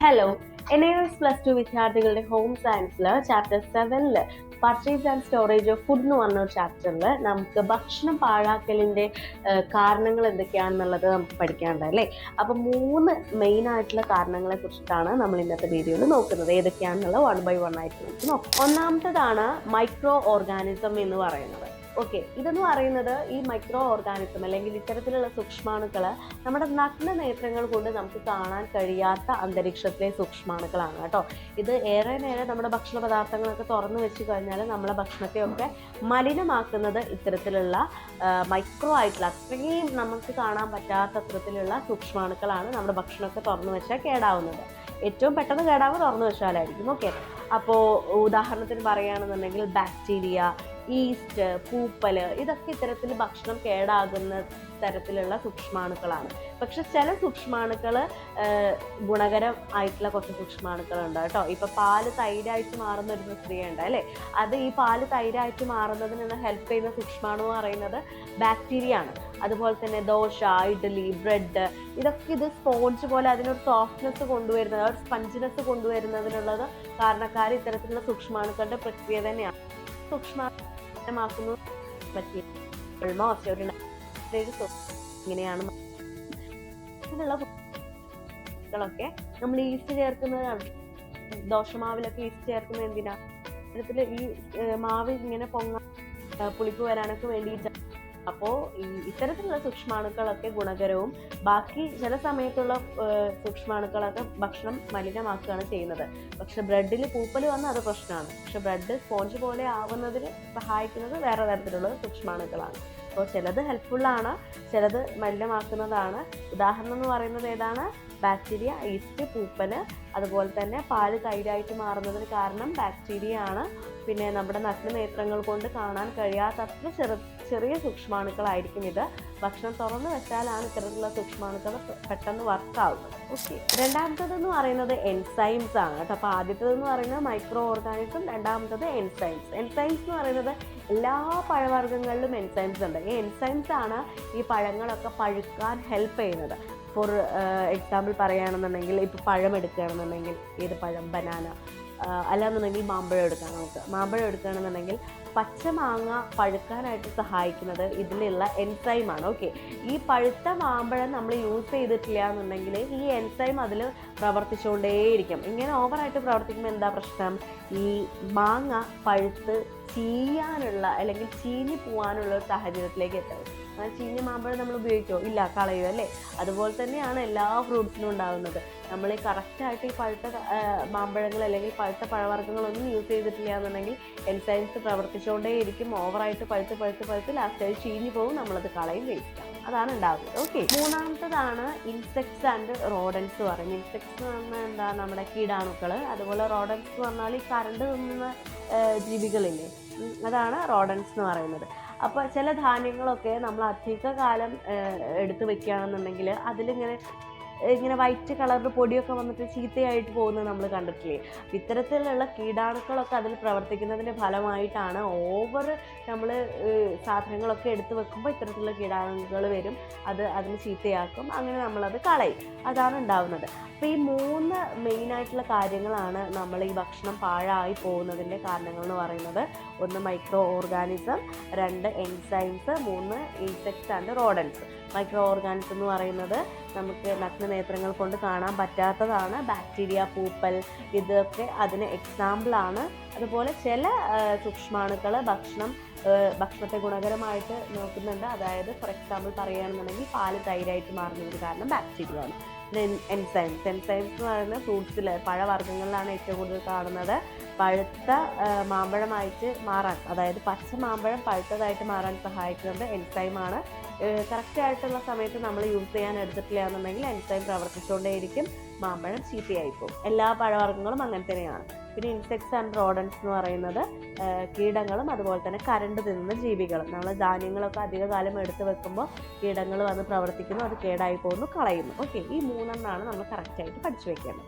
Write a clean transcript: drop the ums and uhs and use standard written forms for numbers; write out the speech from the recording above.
Hello, NAS +2 വിദ്യാർത്ഥികളുടെ home സയൻസിൽ chapter 7 purchase and storage of food എന്ന് പറഞ്ഞ ഒരു ചാപ്റ്ററിൽ നമുക്ക് ഭക്ഷണം പാഴാക്കലിൻ്റെ കാരണങ്ങൾ എന്തൊക്കെയാണെന്നുള്ളത് നമുക്ക് പഠിക്കാനുണ്ട് അല്ലേ. അപ്പം 3 മെയിൻ ആയിട്ടുള്ള കാരണങ്ങളെ കുറിച്ചിട്ടാണ് നമ്മൾ ഇന്നത്തെ വീഡിയോയിൽ നോക്കുന്നത്. ഏതൊക്കെയാണെന്നുള്ളത് 1 by 1 ആയിട്ട് നമുക്ക് നോക്കാം. ഒന്നാമത്തതാണ് മൈക്രോ ഓർഗാനിസം എന്ന് പറയുന്നത്. ഓക്കെ, ഇതെന്ന് പറയുന്നത് ഈ മൈക്രോ ഓർഗാനിസം അല്ലെങ്കിൽ ഇത്തരത്തിലുള്ള സൂക്ഷ്മാണുക്കൾ നമ്മുടെ നഗ്ന നേത്രങ്ങൾ കൊണ്ട് നമുക്ക് കാണാൻ കഴിയാത്ത അന്തരീക്ഷത്തിലെ സൂക്ഷ്മാണുക്കളാണ് കേട്ടോ. ഇത് ഏറെ നേരം നമ്മുടെ ഭക്ഷണ പദാർത്ഥങ്ങളൊക്കെ തുറന്നു വെച്ച് കഴിഞ്ഞാൽ നമ്മളെ ഭക്ഷണത്തെയൊക്കെ മലിനമാക്കുന്നത് ഇത്തരത്തിലുള്ള മൈക്രോ ആയിട്ടുള്ള അത്രയും നമുക്ക് കാണാൻ പറ്റാത്ത അത്തരത്തിലുള്ള സൂക്ഷ്മാണുക്കളാണ് നമ്മുടെ ഭക്ഷണമൊക്കെ തുറന്നു വെച്ചാൽ കേടാവുന്നത്. ഏറ്റവും പെട്ടെന്ന് കേടാവുക തുറന്നു വെച്ചാലായിരിക്കും. ഓക്കെ, അപ്പോൾ ഉദാഹരണത്തിന് പറയുകയാണെന്നുണ്ടെങ്കിൽ ബാക്ടീരിയ, ഈസ്റ്റ്, പൂപ്പല്, ഇതൊക്കെ ഇത്തരത്തിൽ ഭക്ഷണം കേടാകുന്ന തരത്തിലുള്ള സൂക്ഷ്മാണുക്കളാണ്. പക്ഷെ ചില സൂക്ഷ്മാണുക്കൾ ഗുണകരം ആയിട്ടുള്ള കുറച്ച് സൂക്ഷ്മാണുക്കളുണ്ട് കേട്ടോ. ഇപ്പം പാല് തൈരായിട്ട് മാറുന്ന ഒരു പ്രക്രിയ ഉണ്ട് അല്ലേ. അത് ഈ പാല് തൈരായിട്ട് മാറുന്നതിനുള്ള ഹെൽപ്പ് ചെയ്യുന്ന സൂക്ഷ്മാണു എന്ന് പറയുന്നത് ബാക്ടീരിയ ആണ്. അതുപോലെ തന്നെ ദോശ, ഇഡ്ഡലി, ബ്രെഡ്, ഇതൊക്കെ ഇത് സ്പോഞ്ച് പോലെ അതിനൊരു സോഫ്റ്റ്നെസ് കൊണ്ടുവരുന്നത്, ഒരു സ്പഞ്ചിനെസ് കൊണ്ടുവരുന്നതിനുള്ളത് കാരണക്കാർ ഇത്തരത്തിലുള്ള സൂക്ഷ്മാണുക്കളുടെ പ്രക്രിയ തന്നെയാണ്. സൂക്ഷ്മമാക്കുന്നു പറ്റിയ ഇങ്ങനെയാണ് ൊക്കെ നമ്മൾ ഈസ്റ്റ് ചേർക്കുന്നതാണ്. ദോശമാവിലൊക്കെ ഈസ്റ്റ് ചേർക്കുന്നത് എന്തിനാ? ഇത്തരത്തിൽ ഈ മാവ് ഇങ്ങനെ പുളിപ്പ് വരാനൊക്കെ വേണ്ടിയിട്ട്. അപ്പോൾ ഇത്തരത്തിലുള്ള സൂക്ഷ്മാണുക്കളൊക്കെ ഗുണകരവും ബാക്കി ചില സമയത്തുള്ള സൂക്ഷ്മാണുക്കളൊക്കെ ഭക്ഷണം മലിനമാക്കുകയാണ് ചെയ്യുന്നത്. പക്ഷെ ബ്രെഡിൽ പൂപ്പൽ വന്നാൽ അത് പ്രശ്നമാണ്. പക്ഷെ ബ്രെഡ് സ്പോഞ്ച് പോലെ ആവുന്നതിന് സഹായിക്കുന്നത് വേറെ തരത്തിലുള്ള സൂക്ഷ്മാണുക്കളാണ്. അപ്പോൾ ചിലത് ഹെൽപ്ഫുള്ളാണ്, ചിലത് മലിനമാക്കുന്നതാണ്. ഉദാഹരണം എന്ന് പറയുന്നത് ഏതാണ്? ബാക്ടീരിയ, ഈസ്റ്റ്, പൂപ്പല്. അതുപോലെ തന്നെ പാല് തൈരായിട്ട് മാറുന്നതിന് കാരണം ബാക്ടീരിയ ആണ്. പിന്നെ നമ്മുടെ നഗ്ന നേത്രങ്ങൾ കൊണ്ട് കാണാൻ കഴിയാത്ത അത്ര ചെറിയ സൂക്ഷ്മാണുക്കളായിരിക്കും ഇത്. ഭക്ഷണം തുറന്നു വെച്ചാലാണ് ഇത്തരത്തിലുള്ള സൂക്ഷ്മാണുക്കൾ പെട്ടെന്ന് വർക്കാവുന്നത്. ഓക്കെ, രണ്ടാമത്തതെന്ന് പറയുന്നത് എൻസൈംസ് ആണ് കേട്ടോ. അപ്പോൾ ആദ്യത്തേതെന്ന് പറയുന്നത് മൈക്രോ ഓർഗാനിസം, രണ്ടാമത്തത് എൻസൈംസ്. എൻസൈംസ് എന്ന് പറയുന്നത് എല്ലാ പഴവർഗ്ഗങ്ങളിലും എൻസൈംസ് ഉണ്ട്. ഈ എൻസൈംസ് ആണ് ഈ പഴങ്ങളൊക്കെ പഴുക്കാൻ ഹെൽപ്പ് ചെയ്യുന്നത്. ഫോർ എക്സാമ്പിൾ പറയുകയാണെന്നുണ്ടെങ്കിൽ ഇപ്പോൾ പഴം എടുക്കുകയാണെന്നുണ്ടെങ്കിൽ ഏത് പഴം? ബനാന. അല്ലാന്നുണ്ടെങ്കിൽ മാമ്പഴം എടുക്കാം. നമുക്ക് മാമ്പഴം എടുക്കുകയാണെന്നുണ്ടെങ്കിൽ പച്ചമാങ്ങ പഴുക്കാനായിട്ട് സഹായിക്കുന്നത് ഇതിലുള്ള എൻസൈമാണ്. ഓക്കെ, ഈ പഴുത്ത മാമ്പഴം നമ്മൾ യൂസ് ചെയ്തിട്ടില്ല എന്നുണ്ടെങ്കിൽ ഈ എൻസൈം അതിൽ പ്രവർത്തിച്ചുകൊണ്ടേയിരിക്കും. ഇങ്ങനെ ഓവറായിട്ട് പ്രവർത്തിക്കുമ്പോൾ എന്താ പ്രശ്നം? ഈ മാങ്ങ പഴുത്ത് ചീയാനുള്ള അല്ലെങ്കിൽ ചീഞ്ഞു പോകാനുള്ള ഒരു സാഹചര്യത്തിലേക്ക് എത്തും. ചീഞ്ഞ മാമ്പഴം നമ്മൾ ഉപയോഗിക്കുമോ? ഇല്ല, കളയുക അല്ലേ. അതുപോലെ തന്നെയാണ് എല്ലാ ഫ്രൂട്ട്സിനും ഉണ്ടാകുന്നത്. നമ്മൾ കറക്റ്റായിട്ട് ഈ പഴുത്ത മാമ്പഴങ്ങൾ അല്ലെങ്കിൽ പഴുത്ത പഴവർഗ്ഗങ്ങളൊന്നും യൂസ് ചെയ്തിട്ടില്ല എന്നുണ്ടെങ്കിൽ എൻസൈംസ് പ്രവർത്തിച്ചുകൊണ്ടേയിരിക്കും. ഓവറായിട്ട് പഴുത്ത് ലാസ്റ്റ് ആയി ചീഞ്ഞു പോകും, നമ്മളത് കളയും, വേസ്റ്റ് ആവും. അതാണ് ഉണ്ടാകുന്നത്. ഓക്കെ, മൂന്നാമത്തതാണ് ഇൻസെക്ട്സ് ആൻഡ് റോഡൻസ് പറയും. ഇൻസെക്ട്സ് എന്ന് പറഞ്ഞാൽ എന്താ? നമ്മുടെ കീടാണുക്കൾ. അതുപോലെ റോഡൻസ് എന്ന് പറഞ്ഞാൽ ഈ കറണ്ട് തിന്നുന്ന ജീവികളില്ലേ, അതാണ് റോഡൻസ് എന്ന് പറയുന്നത്. അപ്പോൾ ചില ധാന്യങ്ങളൊക്കെ നമ്മൾ അധിക കാലം എടുത്ത് വെക്കുകയാണെന്നുണ്ടെങ്കിൽ ഇങ്ങനെ വൈറ്റ് കളറിൽ പൊടിയൊക്കെ വന്നിട്ട് ചീത്തയായിട്ട് പോകുന്നത് നമ്മൾ കണ്ടിട്ടില്ലേ. ഇത്തരത്തിലുള്ള കീടാണുക്കളൊക്കെ അതിൽ പ്രവർത്തിക്കുന്നതിൻ്റെ ഫലമായിട്ടാണ് നമ്മൾ സാധനങ്ങളൊക്കെ എടുത്ത് വെക്കുമ്പോൾ ഇത്തരത്തിലുള്ള കീടാണുക്കൾ വരും, അതിന് ചീത്തയാക്കും, അങ്ങനെ നമ്മളത് കളയും. അതാണ് ഉണ്ടാവുന്നത്. അപ്പോൾ ഈ 3 മെയിനായിട്ടുള്ള കാര്യങ്ങളാണ് നമ്മൾ ഈ ഭക്ഷണം പാഴായി പോകുന്നതിൻ്റെ കാരണങ്ങൾ എന്ന് പറയുന്നത്. 1 micro organism, 2 enzymes, 3 insects and rodents. Micro organism എന്ന് പറയുന്നത് നമുക്ക് നഗ്ന നേത്രങ്ങൾ കൊണ്ട് കാണാൻ പറ്റാത്തതാണ്. ബാക്ടീരിയ, പൂപ്പൽ, ഇതൊക്കെ അതിന് എക്സാമ്പിളാണ്. അതുപോലെ ചില സൂക്ഷ്മാണുക്കൾ ഭക്ഷണത്തെ ഗുണകരമായിട്ട് നോക്കുന്നുണ്ട്. അതായത് ഫോർ എക്സാമ്പിൾ പറയുകയാണെന്നുണ്ടെങ്കിൽ പാല് തൈരായിട്ട് മാറുന്നതിന് കാരണം ബാക്ടീരിയ ആണ്. എൻസൈംസ് എന്ന് പറയുന്നത് ഫ്രൂട്ട്സിൽ, പഴവർഗ്ഗങ്ങളിലാണ് ഏറ്റവും കൂടുതൽ കാണുന്നത്. പഴുത്ത മാമ്പഴമായിട്ട് മാറാൻ, അതായത് പച്ച മാമ്പഴം പഴുത്തതായിട്ട് മാറാൻ സഹായിക്കുന്നത് എൻസൈമാണ്. കറക്റ്റായിട്ടുള്ള സമയത്ത് നമ്മൾ യൂസ് ചെയ്യാൻ എടുത്തിട്ടില്ല എന്നുണ്ടെങ്കിൽ എൻസൈം പ്രവർത്തിച്ചുകൊണ്ടേയിരിക്കും, മാമ്പഴം ചീത്തയായിപ്പോവും. എല്ലാ പഴവർഗ്ഗങ്ങളും അങ്ങനെ തന്നെയാണ്. പിന്നെ ഇൻസെക്ട്സ് ആൻഡ് റോഡൻസ് എന്ന് പറയുന്നത് കീടങ്ങളും അതുപോലെ തന്നെ കരണ്ട് തിന്നുന്ന ജീവികളും. നമ്മൾ ധാന്യങ്ങളൊക്കെ അധിക കാലം എടുത്ത് വെക്കുമ്പോൾ കീടങ്ങൾ വന്ന് പ്രവർത്തിക്കുന്നു, അത് കേടായി പോകുന്നു, കളയുന്നു. ഓക്കെ, ഈ 3 നമ്മൾ കറക്റ്റായിട്ട് പഠിച്ചു വെക്കേണ്ടത്.